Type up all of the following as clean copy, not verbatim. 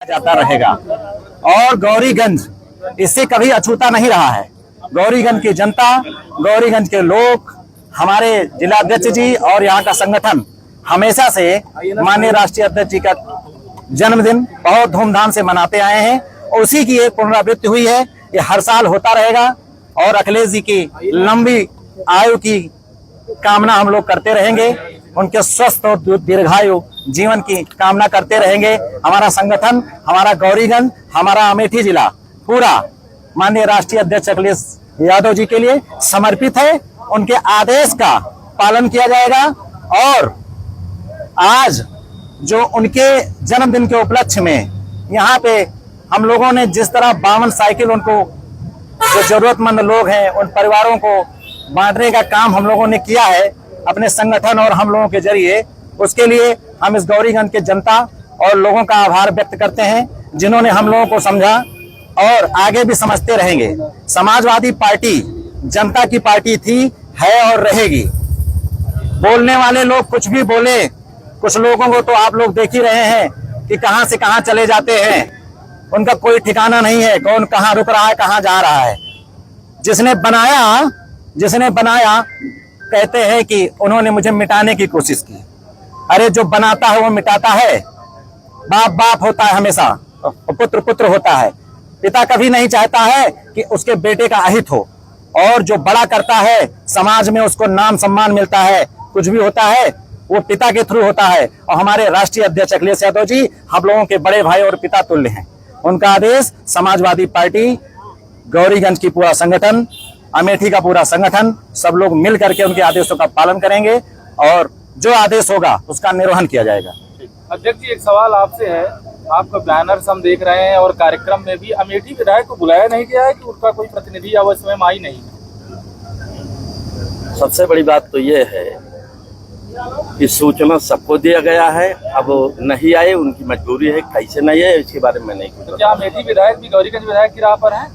जाता रहेगा। और गौरीगंज इससे कभी अछूता नहीं रहा है। गौरीगंज की जनता, गौरीगंज के लोग, हमारे जिलाध्यक्ष जी और यहाँ का संगठन हमेशा से माननीय राष्ट्रीय अध्यक्ष जी का जन्मदिन बहुत धूमधाम से मनाते आए हैं और उसी की एक पुनरावृत्ति हुई है। ये हर साल होता रहेगा और अखिलेश जी की लंबी आयु की कामना हम लोग करते रहेंगे, उनके स्वस्थ और दीर्घायु जीवन की कामना करते रहेंगे। हमारा संगठन, हमारा गौरीगंज, हमारा अमेठी जिला पूरा माननीय राष्ट्रीय अध्यक्ष अखिलेश यादव जी के लिए समर्पित है। उनके आदेश का पालन किया जाएगा और आज जो उनके जन्मदिन के उपलक्ष्य में यहाँ पे हम लोगों ने जिस तरह 52 साइकिल उनको, जो जरूरतमंद लोग हैं उन परिवारों को बांटने का काम हम लोगों ने किया है अपने संगठन और हम लोगों के जरिए, उसके लिए हम इस गौरीगंज के जनता और लोगों का आभार व्यक्त करते हैं जिन्होंने हम लोगों को समझा और आगे भी समझते रहेंगे। समाजवादी पार्टी जनता की पार्टी थी, है और रहेगी। बोलने वाले लोग कुछ भी बोले, कुछ लोगों को तो आप लोग देख ही रहे हैं कि कहां से कहां चले जाते हैं, उनका कोई ठिकाना नहीं है, कौन कहां रुक रहा है, कहां जा रहा है। जिसने बनाया कहते हैं कि उन्होंने मुझे मिटाने की कोशिश की। अरे जो बनाता है वो मिटाता है। बाप बाप होता है हमेशा, पुत्र पुत्र होता है। पिता कभी नहीं चाहता है कि उसके बेटे का अहित हो, और जो बड़ा करता है समाज में उसको नाम सम्मान मिलता है, कुछ भी होता है वो पिता के थ्रू होता है। और हमारे राष्ट्रीय अध्यक्ष अखिलेश यादव जी हम लोगों के बड़े भाई और पिता तुल्य हैं। उनका आदेश समाजवादी पार्टी, गौरीगंज की पूरा संगठन, अमेठी का पूरा संगठन, सब लोग मिल करके उनके आदेशों का पालन करेंगे और जो आदेश होगा उसका निर्वहन किया जाएगा। अध्यक्ष जी, एक सवाल आपसे है। आपका बैनर्स हम देख रहे हैं और कार्यक्रम में भी अमेठी विधायक को बुलाया नहीं गया है कि उनका कोई प्रतिनिधि या वो स्वयं आई नहीं? सबसे बड़ी बात तो ये है कि सूचना सबको दिया गया है, अब नहीं आए उनकी मजबूरी है, कैसे नहीं है इसके बारे में नहीं। तो क्या अमेठी विधायक भी गौरीगंज विधायक की राह पर हैं?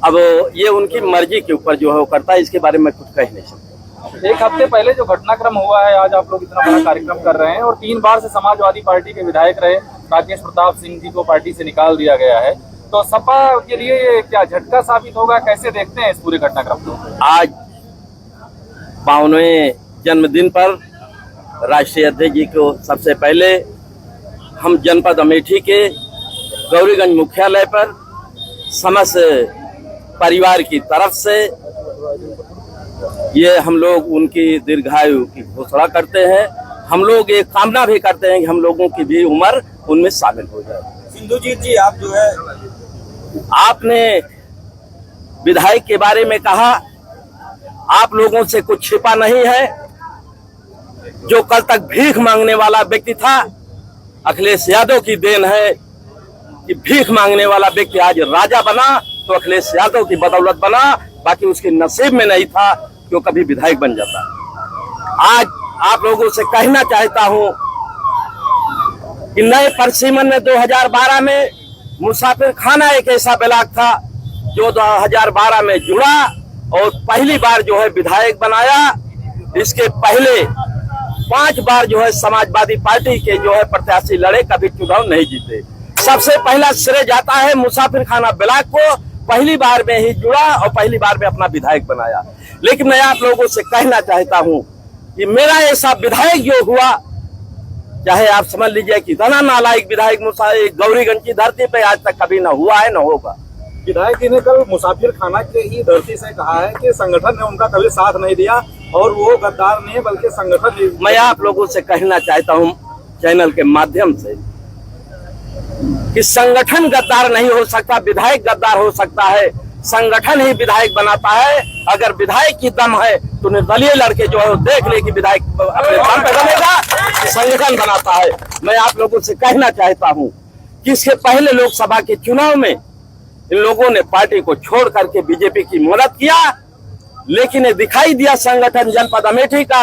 अब ये उनकी मर्जी के ऊपर जो है वो करता है, इसके बारे में कुछ कह नहीं सकते। एक हफ्ते पहले जो घटनाक्रम हुआ है, आज आप लोग इतना बड़ा कार्यक्रम कर रहे हैं और 3 बार से समाजवादी पार्टी के विधायक रहे राकेश प्रताप सिंह जी को पार्टी से निकाल दिया गया है, तो सपा के लिए क्या झटका साबित होगा? कैसे देखते हैं इस पूरे घटनाक्रम को? आज 52वें जन्मदिन पर राष्ट्रीय अध्यक्ष जी को सबसे पहले हम जनपद अमेठी के गौरीगंज मुख्यालय पर समस्त परिवार की तरफ से ये हम लोग उनकी दीर्घायु की घोषणा करते हैं। हम लोग ये कामना भी करते हैं कि हम लोगों की भी उम्र उनमें शामिल हो जाए। सिंधुजीत जी, आप जो है, आपने विधायक के बारे में कहा, आप लोगों से कुछ छिपा नहीं है। जो कल तक भीख मांगने वाला व्यक्ति था, अखिलेश यादव की देन है कि भीख मांगने वाला व्यक्ति आज राजा बना, तो अखिलेश यादव की बदौलत बना, बाकी उसके नसीब में नहीं था कि वो कभी विधायक बन जाता। आज आप लोगों से कहना चाहता हूं कि नए परिसीमन में 2012 में मुसाफिर खाना एक ऐसा ब्लॉक था जो 2012 में जुड़ा और पहली बार जो है विधायक बनाया। इसके पहले 5 बार जो है समाजवादी पार्टी के जो है प्रत्याशी लड़े, कभी चुनाव नहीं जीते। सबसे पहला श्रेय जाता है मुसाफिर खाना ब्लॉक को, पहली बार में ही जुड़ा और पहली बार में अपना विधायक बनाया। लेकिन मैं आप लोगों से कहना चाहता हूं कि मेरा ऐसा विधायक जो हुआ, चाहे आप समझ लीजिए कि इतना नालायक विधायक गौरीगंज की धरती पे आज तक कभी न हुआ है न होगा। विधायक जी ने कल मुसाफिर खाना के ही धरती से कहा है कि संगठन ने उनका कभी साथ नहीं दिया और वो गद्दार नहीं है बल्कि संगठन। मैं आप लोगों से कहना चाहता हूं चैनल के माध्यम से कि संगठन गद्दार नहीं हो सकता, विधायक गद्दार हो सकता है। संगठन ही विधायक बनाता है। अगर विधायक की दम है तो निर्दलीय लड़के जो है वो देख ले कि विधायक अपने दम पे बनेगा, संगठन बनाता है। मैं आप लोगों से कहना चाहता हूं कि इसके पहले लोकसभा के चुनाव में इन लोगों ने पार्टी को छोड़ करके बीजेपी की मदद किया, लेकिन ये दिखाई दिया संगठन जनपद अमेठी का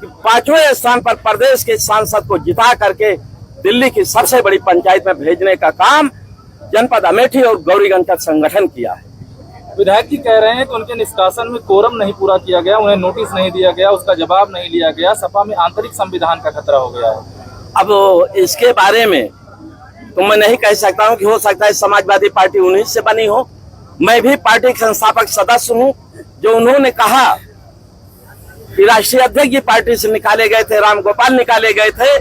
कि 5वें स्थान पर प्रदेश के सांसद को जिता करके दिल्ली की सबसे बड़ी पंचायत में भेजने का काम जनपद अमेठी और गौरीगंज का संगठन किया है। विधायक जी कह रहे हैं कि उनके निष्कासन में कोरम नहीं पूरा किया गया, उन्हें नोटिस नहीं दिया गया, उसका जवाब नहीं लिया गया, सपा में आंतरिक संविधान का खतरा हो गया है। अब इसके बारे में तो मैं नहीं कह सकता हूं कि हो सकता है समाजवादी पार्टी उन्हीं से बनी हो। मैं भी पार्टी के संस्थापक सदस्य हूं। जो उन्होंने कहा कि राष्ट्रीय अध्यक्ष जी पार्टी से निकाले गए थे, राम गोपाल निकाले गए थे,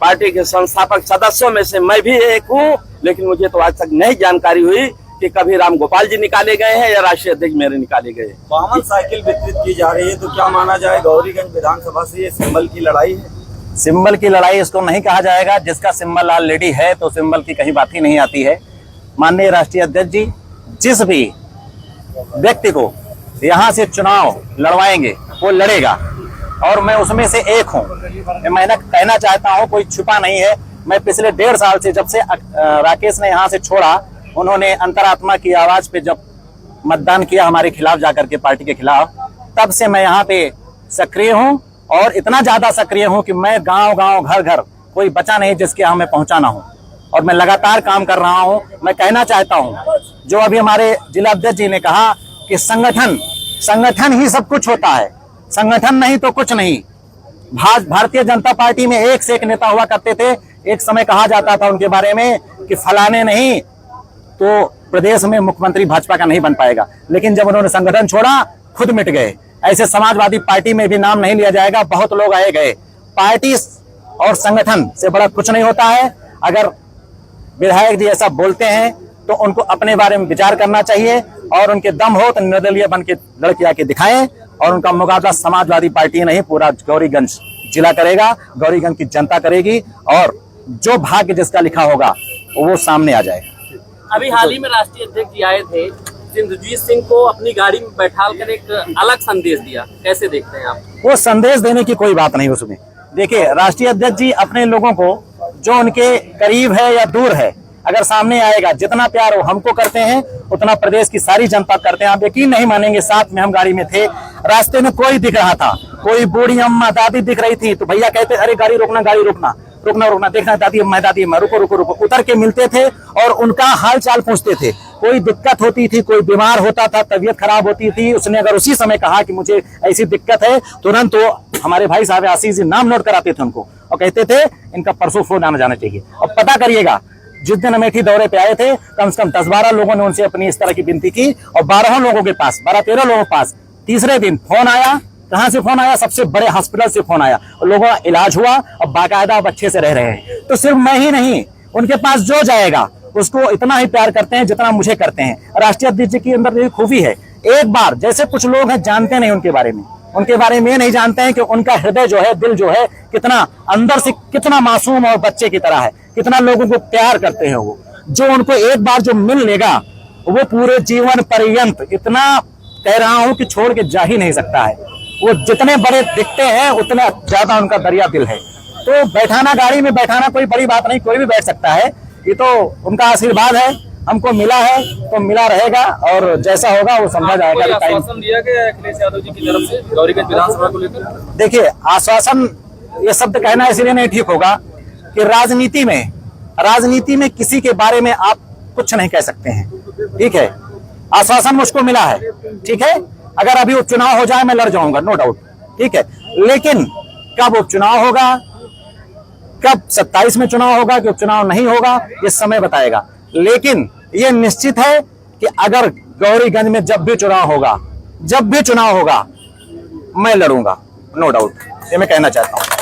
पार्टी के संस्थापक सदस्यों में से मैं भी एक हूं। लेकिन मुझे तो आज तक नहीं जानकारी हुई कि कभी राम गोपाल जी निकाले गए हैं या राष्ट्रीय अध्यक्ष मेरे निकाले गए। वाहन साइकिल वितरित की जा रही है, तो क्या माना जाए गौरीगंज विधानसभा से ये सिंबल की लड़ाई है? सिंबल की लड़ाई इसको नहीं कहा जाएगा। जिसका सिंबल ऑलरेडी है तो सिंबल की कहीं बात ही नहीं आती है। माननीय राष्ट्रीय अध्यक्ष जी जिस भी व्यक्ति को यहाँ से चुनाव लड़वाएंगे वो लड़ेगा, और मैं उसमें से एक हूँ। मैं कहना चाहता हूँ, कोई छुपा नहीं है। मैं पिछले 1.5 साल से, जब से राकेश ने यहाँ से छोड़ा, उन्होंने अंतरात्मा की आवाज पे जब मतदान किया हमारे खिलाफ जाकर के, पार्टी के खिलाफ, तब से मैं यहाँ पे सक्रिय हूँ। और इतना ज्यादा सक्रिय हूँ कि मैं गांव गांव घर घर कोई बचा नहीं जिसके यहाँ मैं पहुंचा ना हूँ, और मैं लगातार काम कर रहा हूँ। मैं कहना चाहता हूँ, जो अभी हमारे जिला अध्यक्ष जी ने कहा कि संगठन ही सब कुछ होता है, संगठन नहीं तो कुछ नहीं। भारतीय जनता पार्टी में एक से एक नेता हुआ करते थे। एक समय कहा जाता था उनके बारे में कि फलाने नहीं तो प्रदेश में मुख्यमंत्री भाजपा का नहीं बन पाएगा, लेकिन जब उन्होंने संगठन छोड़ा खुद मिट गए। ऐसे समाजवादी पार्टी में भी नाम नहीं लिया जाएगा, बहुत लोग आए गए। पार्टी और संगठन से बड़ा कुछ नहीं होता है। अगर विधायक जी ऐसा बोलते हैं तो उनको अपने बारे में विचार करना चाहिए, और उनके दम हो तो निर्दलीय बन के लड़के आके दिखाएं, और उनका मुकाबला समाजवादी पार्टी नहीं पूरा गौरीगंज जिला करेगा, गौरीगंज की जनता करेगी, और जो भाग्य जिसका लिखा होगा वो सामने आ जाएगा। अभी हाल ही में राष्ट्रीय अध्यक्ष जी आए थे, इंद्रजीत सिंह को अपनी गाड़ी में बैठाल कर एक अलग संदेश दिया, कैसे देखते हैं आप? वो संदेश देने की कोई बात नहीं उसमें। देखिए, राष्ट्रीय अध्यक्ष जी अपने लोगों को, जो उनके करीब है या दूर है, अगर सामने आएगा, जितना प्यार वो हमको करते हैं उतना प्रदेश की सारी जनता करते हैं। आप यकीन नहीं मानेंगे, साथ में हम गाड़ी में थे, रास्ते में कोई दिख रहा था, कोई बूढ़ी अम्मा दादी दिख रही थी तो भैया कहते अरे गाड़ी रोकना, गाड़ी रोकना, रुकना रुकना, देखना दादी अम्मा, दादी अम्मा, रुको रुको रुको, उतर के मिलते थे और उनका हाल चाल पूछते थे। कोई दिक्कत होती थी, कोई बीमार होता था, तबीयत खराब होती थी, उसने अगर उसी समय कहा कि मुझे ऐसी दिक्कत है, तुरंत तो हमारे भाई साहब आशीष जी नाम नोट कराते थे उनको और कहते थे इनका परसों फोन आना जाना चाहिए। और पता करिएगा, जिस दिन अमेठी दौरे पे आए थे, कम से कम 10-12 लोगों ने उनसे अपनी इस तरह की विनती की, और 12 लोगों के पास, 12-13 लोगों के पास तीसरे दिन फोन आया। कहां से फोन आया? सबसे बड़े हॉस्पिटल से फोन आया, और लोगों का इलाज हुआ और बाकायदा अब अच्छे से रह रहे हैं। तो सिर्फ मैं ही नहीं, उनके पास जो जाएगा उसको इतना ही प्यार करते हैं जितना मुझे करते हैं। राष्ट्रीय अध्यक्ष जी के अंदर ये खूबी है, एक बार, जैसे कुछ लोग हैं जानते नहीं उनके बारे में ये नहीं जानते हैं कि उनका हृदय जो है, दिल जो है, कितना अंदर से कितना मासूम और बच्चे की तरह है, कितना लोगों को प्यार करते हैं वो। जो उनको एक बार जो मिल लेगा वो पूरे जीवन पर्यंत, इतना कह रहा हूं कि छोड़ के जा ही नहीं सकता है। वो जितने बड़े दिखते हैं उतना ज्यादा उनका दरिया दिल है। तो बैठाना, गाड़ी में बैठाना कोई बड़ी बात नहीं, कोई भी बैठ सकता है। ये तो उनका आशीर्वाद है, हमको मिला है तो मिला रहेगा, और जैसा होगा वो समझा जाएगा। आश्वासन दिया गया अखिलेश यादव जी की तरफ से गौरीगंज विधानसभा को लेकर? देखिए, आश्वासन ये शब्द कहना इसलिए नहीं ठीक होगा कि राजनीति में किसी के बारे में आप कुछ नहीं कह सकते हैं, ठीक है। आश्वासन मुझको मिला है, ठीक है। अगर अभी उपचुनाव हो जाए मैं लड़ जाऊंगा, नो डाउट, ठीक है। लेकिन कब उपचुनाव होगा, कब 27 में चुनाव होगा कि उपचुनाव नहीं होगा, ये समय बताएगा। लेकिन ये निश्चित है कि अगर गौरीगंज में जब भी चुनाव होगा मैं लड़ूंगा, नो डाउट, ये मैं कहना चाहता हूं।